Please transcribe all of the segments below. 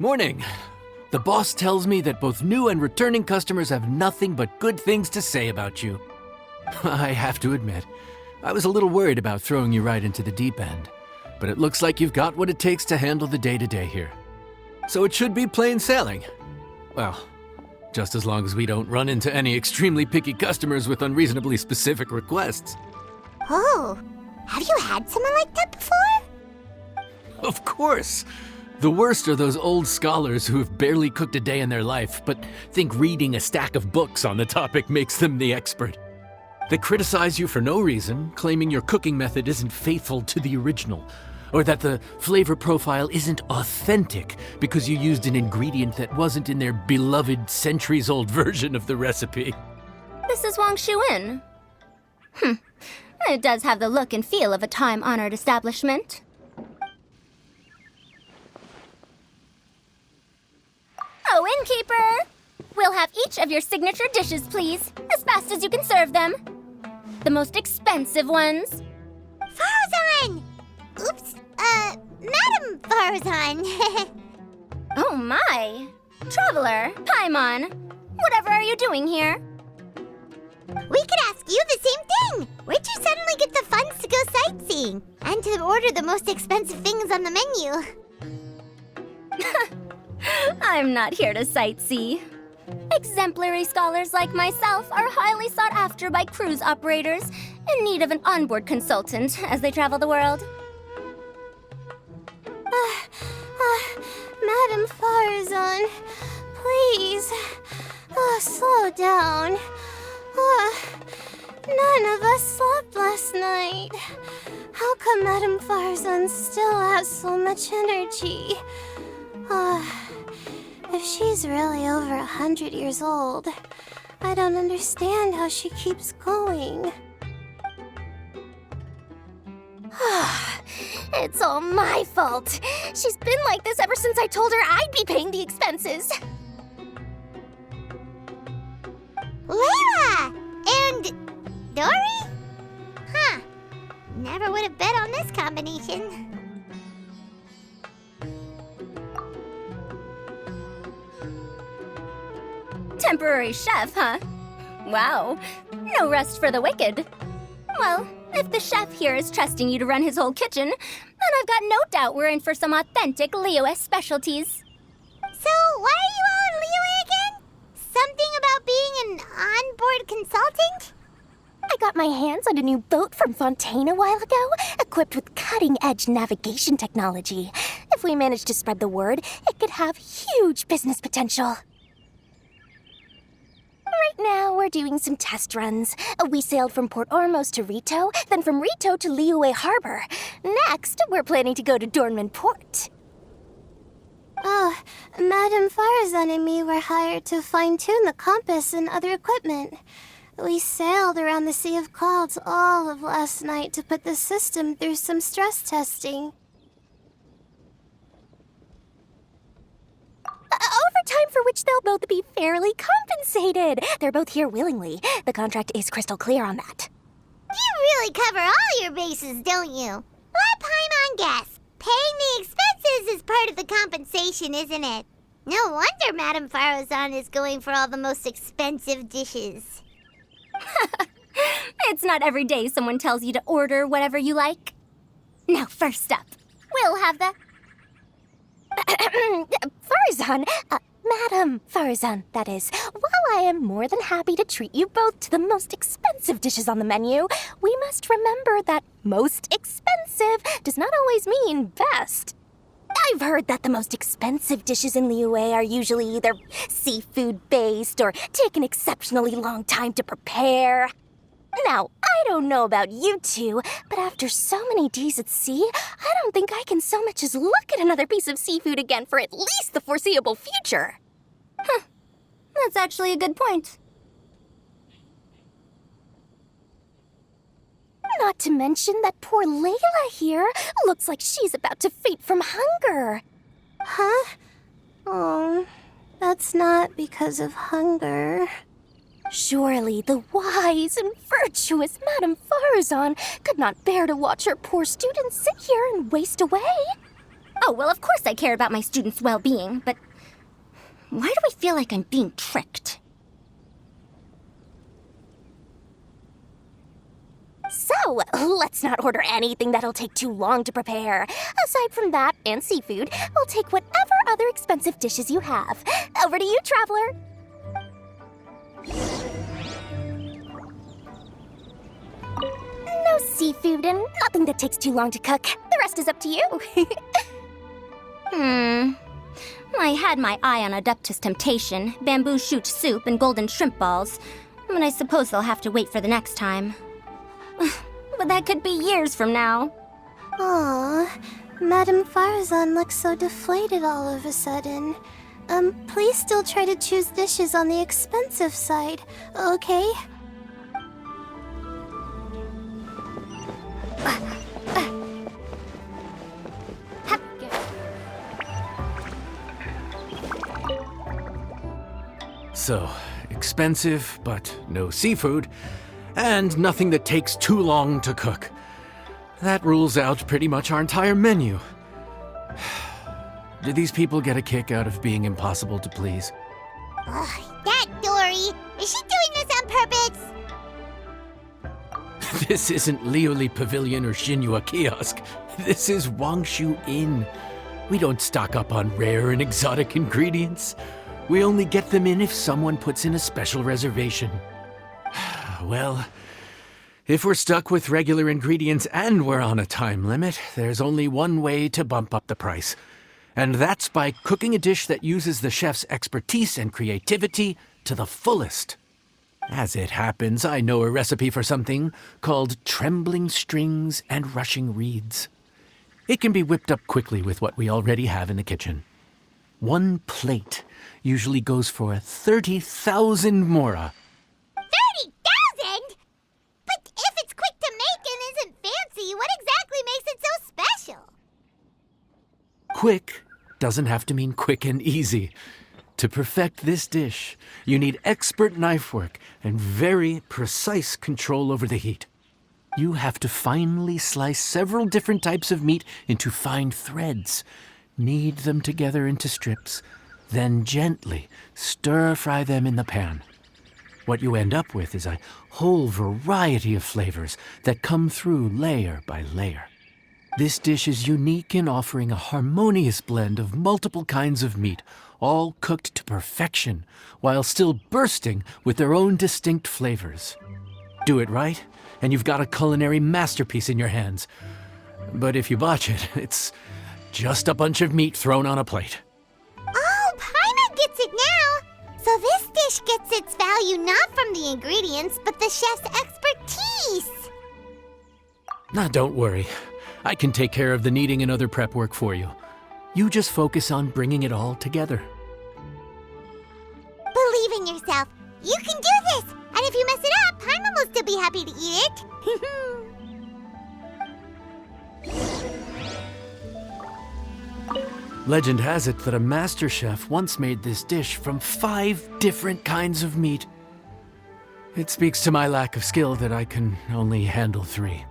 Morning. The boss tells me that both new and returning customers have nothing but good things to say about you. I have to admit, I was a little worried about throwing you right into the deep end, but it looks like you've got what it takes to handle the day-to-day here. So it should be plain sailing. Well, just as long as we don't run into any extremely picky customers with unreasonably specific requests. Oh, have you had someone like that before? Of course! The worst are those old scholars who have barely cooked a day in their life, but think reading a stack of books on the topic makes them the expert. They criticize you for no reason, claiming your cooking method isn't faithful to the original, or that the flavor profile isn't authentic because you used an ingredient that wasn't in their beloved centuries-old version of the recipe. This is Wang Shuin. It does have the look and feel of a time-honored establishment. Oh, innkeeper! We'll have each of your signature dishes, please, as fast as you can serve them. The most expensive ones. Faruzan! Oops, Madam Faruzan. Oh my! Traveler, Paimon, whatever are you doing here? We could ask you the same thing. Where'd you suddenly get the funds to go sightseeing? And to order the most expensive things on the menu? I'm not here to sightsee. Exemplary scholars like myself are highly sought after by cruise operators in need of an onboard consultant as they travel the world. Madam Faruzan, please, slow down. None of us slept last night. How come Madam Farzan still has so much energy? If she's really over 100 years old, I don't understand how she keeps going. It's all my fault. She's been like this ever since I told her I'd be paying the expenses. Layla and Dori? Huh. Never would have bet on this combination. Temporary chef, huh? Wow. No rest for the wicked. Well, if the chef here is trusting you to run his whole kitchen, then I've got no doubt we're in for some authentic Liyue specialties. So, why are you all in Liyue again? Something about being an onboard consultant? I got my hands on a new boat from Fontaine a while ago, equipped with cutting-edge navigation technology. If we manage to spread the word, it could have huge business potential. Right now, we're doing some test runs. We sailed from Port Ormos to Rito, then from Rito to Liyue Harbor. Next, we're planning to go to Dornman Port. Oh, Madam Farzan and me were hired to fine-tune the compass and other equipment. We sailed around the Sea of Clouds all of last night to put the system through some stress testing. Overtime for which they'll both be fairly compensated. They're both here willingly. The contract is crystal clear on that. You really cover all your bases, don't you? Let Paimon guess. Paying the expenses is part of the compensation, isn't it? No wonder Madam Faruzan is going for all the most expensive dishes. It's not every day someone tells you to order whatever you like. Now, first up, we'll have the... Faruzan, Madam Faruzan, that is. While I am more than happy to treat you both to the most expensive dishes on the menu, we must remember that most expensive does not always mean best. I've heard that the most expensive dishes in Liyue are usually either seafood-based or take an exceptionally long time to prepare. Now, I don't know about you two, but after so many days at sea, I don't think I can so much as look at another piece of seafood again for at least the foreseeable future. Huh. That's actually a good point. Not to mention that poor Layla here looks like she's about to faint from hunger. Huh? Oh, that's not because of hunger. Surely the wise and virtuous Madame Faruzan could not bear to watch her poor students sit here and waste away. Oh, well, of course I care about my students' well-being, but why do I feel like I'm being tricked? So, let's not order anything that'll take too long to prepare. Aside from that and seafood, we'll take whatever other expensive dishes you have. Over to you, traveler. No seafood and nothing that takes too long to cook. The rest is up to you. I had my eye on Adeptus Temptation, bamboo shoot soup, and golden shrimp balls, but I suppose they'll have to wait for the next time. But that could be years from now. Aw, Madame Faruzan looks so deflated all of a sudden. Please still try to choose dishes on the expensive side, okay? So, expensive, but no seafood, and nothing that takes too long to cook. That rules out pretty much our entire menu. Do these people get a kick out of being impossible to please? That Dory! Is she doing this on purpose? This isn't Lioli Pavilion or Xinhua Kiosk. This is Wangshu Inn. We don't stock up on rare and exotic ingredients. We only get them in if someone puts in a special reservation. Well, if we're stuck with regular ingredients and we're on a time limit, there's only one way to bump up the price. And that's by cooking a dish that uses the chef's expertise and creativity to the fullest. As it happens, I know a recipe for something called trembling strings and rushing reeds. It can be whipped up quickly with what we already have in the kitchen. One plate usually goes for 30,000 mora. 30,000? But if it's quick to make and isn't fancy, what exactly makes it so special? Quick doesn't have to mean quick and easy. To perfect this dish, you need expert knife work and very precise control over the heat. You have to finely slice several different types of meat into fine threads, knead them together into strips, then gently stir-fry them in the pan. What you end up with is a whole variety of flavors that come through layer by layer. This dish is unique in offering a harmonious blend of multiple kinds of meat, all cooked to perfection, while still bursting with their own distinct flavors. Do it right, and you've got a culinary masterpiece in your hands. But if you botch it, it's just a bunch of meat thrown on a plate. Oh, Paimon gets it now! So this dish gets its value not from the ingredients, but the chef's expertise! Now, don't worry. I can take care of the kneading and other prep work for you. You just focus on bringing it all together. Believe in yourself. You can do this! And if you mess it up, Paimon will still be happy to eat it. Legend has it that a master chef once made this dish from 5 different kinds of meat. It speaks to my lack of skill that I can only handle 3.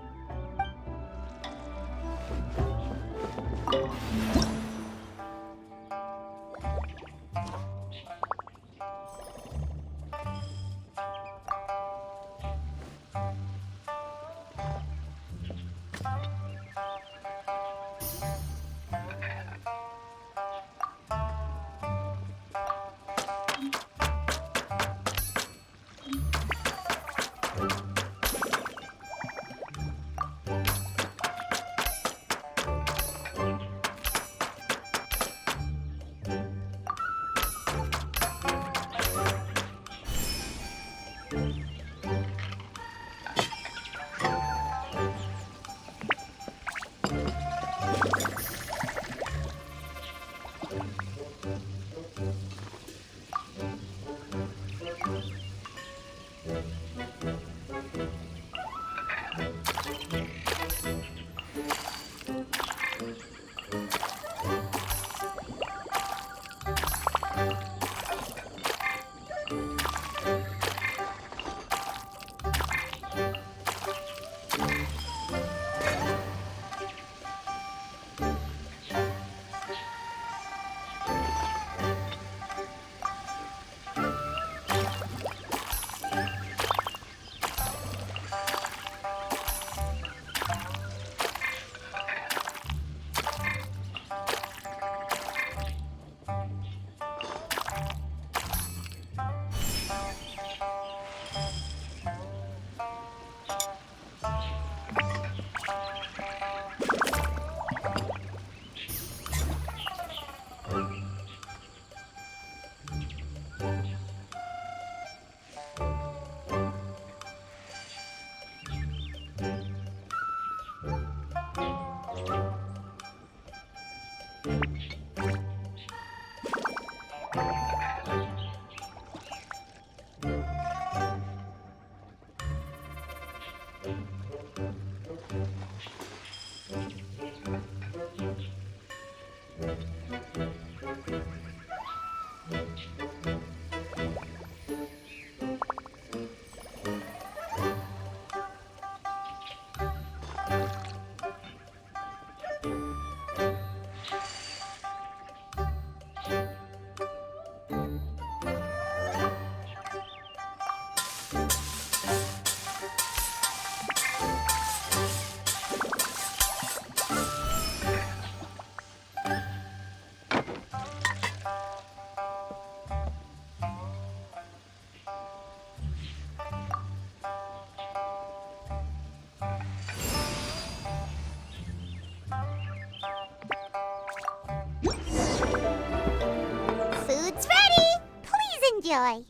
enjoy.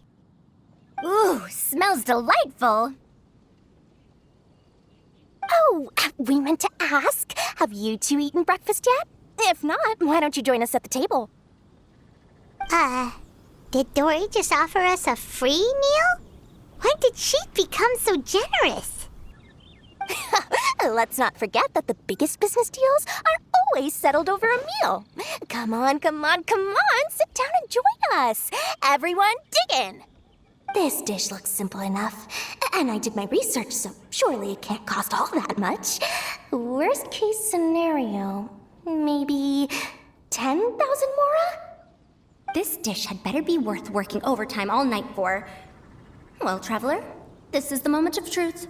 Ooh, smells delightful. Oh, we meant to ask, have you two eaten breakfast yet? If not, why don't you join us at the table? Did Dori just offer us a free meal? When did she become so generous? Let's not forget that the biggest business deals are always settled over a meal. Come on, come on, come on, sit down and join us. Everyone, dig in. This dish looks simple enough, and I did my research, so surely it can't cost all that much. Worst case scenario, maybe 10,000 mora? This dish had better be worth working overtime all night for. Well, traveler, this is the moment of truth.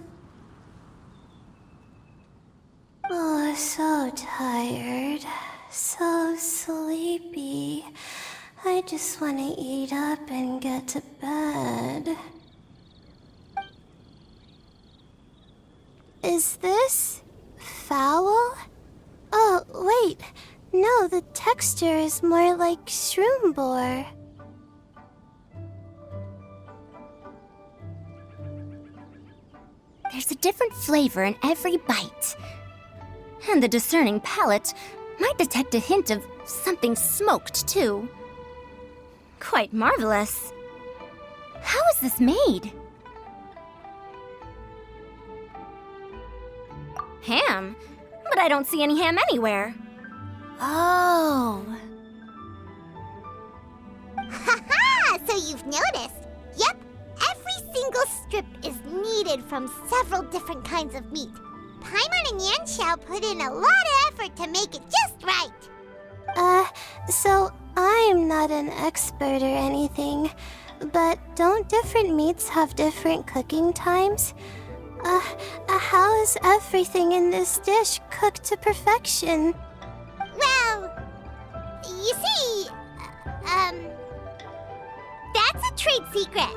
Oh, so tired. So sleepy. I just want to eat up and get to bed. Is this foul? Oh, wait. No, the texture is more like shroom boar. There's a different flavor in every bite. And the discerning palate might detect a hint of something smoked, too. Quite marvelous. How is this made? Ham? But I don't see any ham anywhere. Oh. Haha! So you've noticed. Yep, every single strip is kneaded from several different kinds of meat. Paimon and Yanxiao put in a lot of effort to make it just right. So I'm not an expert or anything, but don't different meats have different cooking times? How is everything in this dish cooked to perfection? Well, you see, that's a trade secret.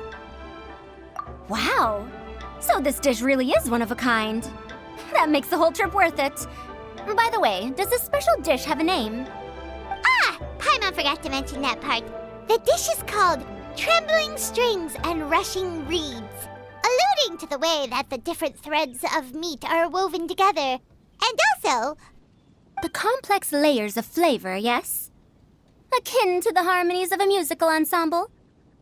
Wow. So this dish really is one of a kind. That makes the whole trip worth it. By the way, does this special dish have a name? Paimon forgot to mention that part. The dish is called Trembling Strings and Rushing Reeds, alluding to the way that the different threads of meat are woven together. And also, The complex layers of flavor, yes? Akin to the harmonies of a musical ensemble?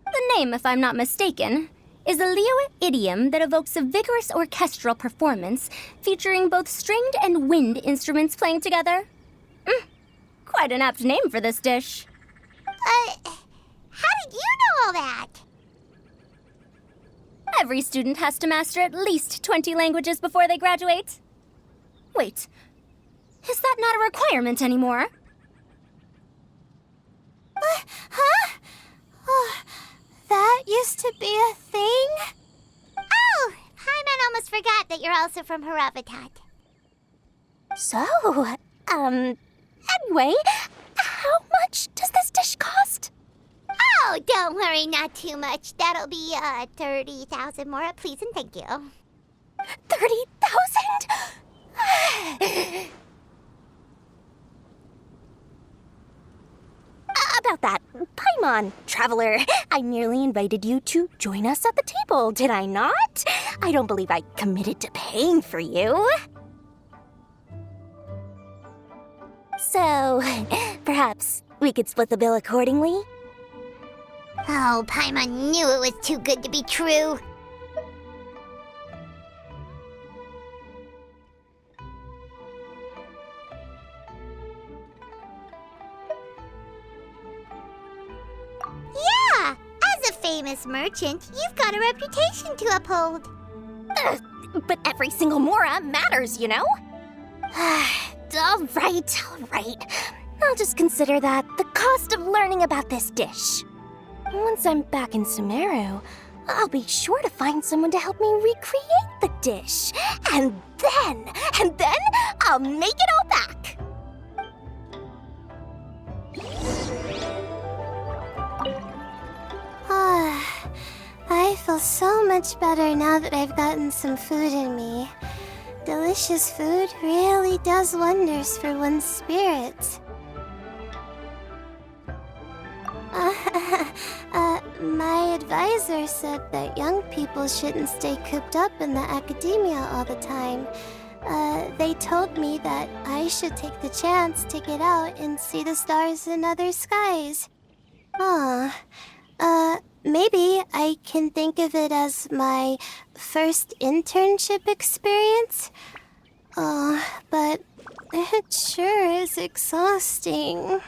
The name, if I'm not mistaken, is a Liyue idiom that evokes a vigorous orchestral performance featuring both stringed and wind instruments playing together. Quite an apt name for this dish. how did you know all that? Every student has to master at least 20 languages before they graduate. Wait, is that not a requirement anymore? Huh? Oh, that used to be a thing? Oh, Paimon almost forgot that you're also from Haravatat. So, anyway, how much does this dish cost? Oh, don't worry, not too much. That'll be 30,000 more, please and thank you. 30,000? About that, Paimon, traveler, I merely invited you to join us at the table, did I not? I don't believe I committed to paying for you. So, perhaps we could split the bill accordingly? Oh, Paimon knew it was too good to be true. Yeah, as a famous merchant, you've got a reputation to uphold. But every single mora matters, you know? All right. I'll just consider that the cost of learning about this dish. Once I'm back in Sumeru, I'll be sure to find someone to help me recreate the dish. And then I'll make it all back. I feel so much better now that I've gotten some food in me. Delicious food really does wonders for one's spirit. My advisor said that young people shouldn't stay cooped up in the academia all the time. They told me that I should take the chance to get out and see the stars in other skies. Maybe I can think of it as my first internship experience. But it sure is exhausting.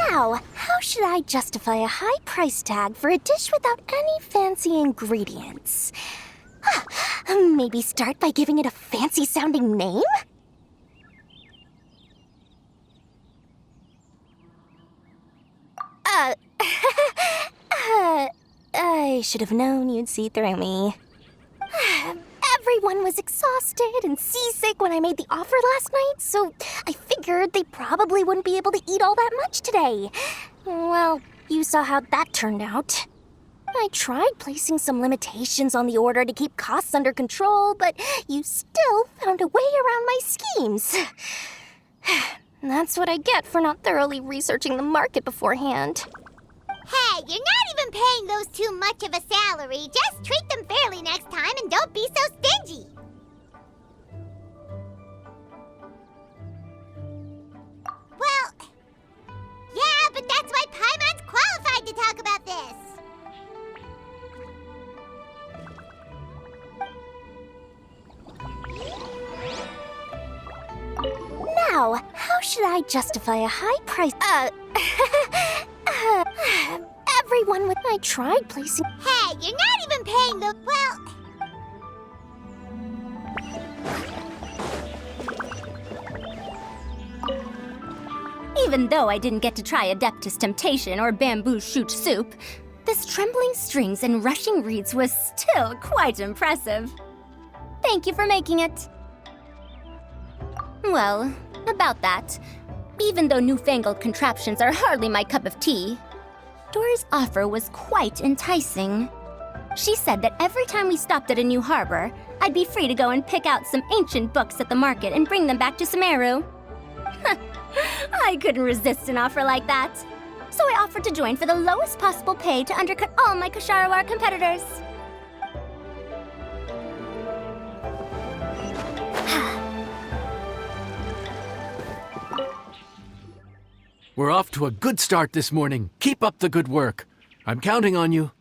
Now, how should I justify a high price tag for a dish without any fancy ingredients? Maybe start by giving it a fancy-sounding name? I should have known you'd see through me. Everyone was exhausted and seasick when I made the offer last night, so I figured they probably wouldn't be able to eat all that much today. Well, you saw how that turned out. I tried placing some limitations on the order to keep costs under control, but you still found a way around my schemes. That's what I get for not thoroughly researching the market beforehand. Hey, you're not even paying those too much of a salary. Just treat them fairly next time and don't be so stingy. Well, yeah, but that's why Paimon's qualified to talk about this. Now, how should I justify a high price? Everyone with I tried placing. Hey, you're not even paying the. Well. Even though I didn't get to try Adeptus Temptation or Bamboo Shoot Soup, this trembling strings and rushing reeds was still quite impressive. Thank you for making it. Well, about that, even though newfangled contraptions are hardly my cup of tea, Dori's offer was quite enticing. She said that every time we stopped at a new harbor, I'd be free to go and pick out some ancient books at the market and bring them back to Sumeru. I couldn't resist an offer like that. So I offered to join for the lowest possible pay to undercut all my Ksharawar competitors. We're off to a good start this morning. Keep up the good work. I'm counting on you.